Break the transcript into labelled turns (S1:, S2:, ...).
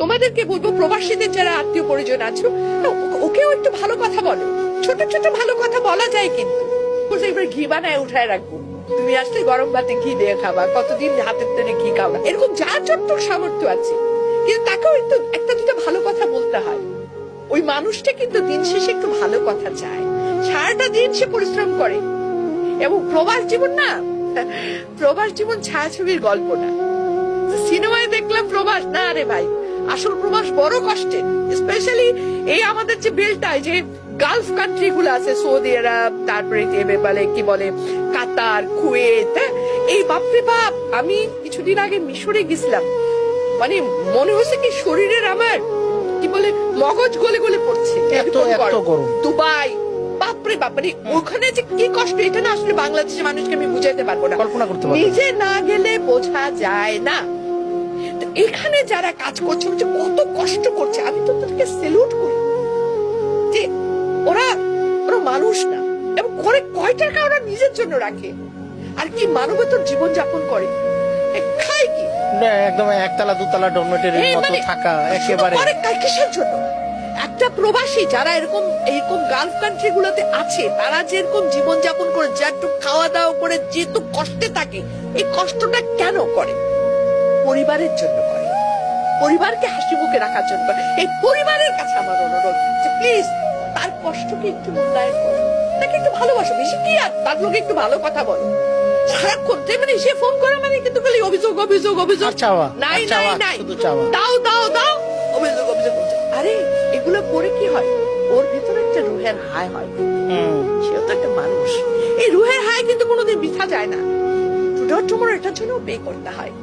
S1: তোমাদেরকে বলবো, প্রবাসীদের যারা আত্মীয় পরিজন আছো, ওকেও একটু ভালো কথা বলো। ছোট ছোট ভালো কথা বলা যায়, কিন্তু এবার ঘি বানায় উঠায় রাখবো, তুমি আসলে গরম ভাতে ঘি দিয়ে খাবা, কতদিন হাতের তেলে ঘি খাওয়া, এরকম যা যতটুকু সামর্থ্য আছে, কিন্তু তাকেও একটু একটা দুটো ভালো কথা বলতে হয়। ওই মানুষটা কিন্তু দিন শেষে একটু ভালো কথা চায়, সারাটা দিন সে পরিশ্রম করে। এবং প্রবাস জীবন না, প্রবাস জীবন ছায়াছবির গল্প না। সিনেমায় দেখলাম প্রবাস, না রে ভাই, আসল প্রবাস বড় কষ্টের। স্পেশালি এই আমাদের যে বেলটায় যে গালফ কান্ট্রি গুলো আছে, সৌদি আরব, তারপরে কি বলে কাতার, কুয়েত, এই বাপরে বাপ। আমি কিছুদিন আগে মিশরে গেছিলাম, মানে মনে হচ্ছে কি শরীরের আমার কি বলে মগজ গলে গলে পড়ছে। দুবাই, বাপরে বাপ, মানে ওখানে যে কি কষ্ট, এটা না আসলে বাংলাদেশের মানুষকে আমি বুঝাইতে পারবো না,
S2: কল্পনা করতে পারবো না।
S1: নিজে না গেলে বোঝা যায় না। এখানে যারা কাজ করছে কত কষ্ট করছে, আমি তো তাদেরকে স্যালুট করি যে ওরা মানুষ না, এবং করে কয় টাকা ওরা নিজের জন্য রাখে, আর কি মানবতার জীবন যাপন করে, খায় কি
S2: একদম একতলা দুতলা ডরমেটরির মতো থাকা, একেবারে
S1: কিসের জন্য? একটা প্রবাসী যারা এরকম গালফ কান্ট্রি গুলোতে আছে, তারা যেরকম জীবন যাপন করে, যেটুকু খাওয়া দাওয়া করে, যেহেতু কষ্টে থাকে, এই কষ্টটা কেন করে? পরিবারের জন্য করে, পরিবারকে হাসি মুখে রাখার জন্য করে। এই পরিবারের কাছে আমার অনুরোধ যে প্লিজ তার কষ্টকে একটু মূল্যায়ন করো, তাকে একটু ভালোবাসো, বেশি কি আর তার লোকে একটু ভালো কথা বলো। সারাক্ষণ মানে সে ফোন করে মানে কিন্তু খালি অভিযোগ অভিযোগ অভিযোগ, নাই নাই নাই, দাও দাও দাও, অভিযোগ অভিযোগ। আরে এগুলো করে কি হয়, ওর ভিতরে একটা রুহের হায় হয়, সেও তো একটা মানুষ। এই রুহের হায় কিন্তু কোনোদিন বৃথা যায় না, টুডে টুমরো এটার জন্য পে করতে হয়।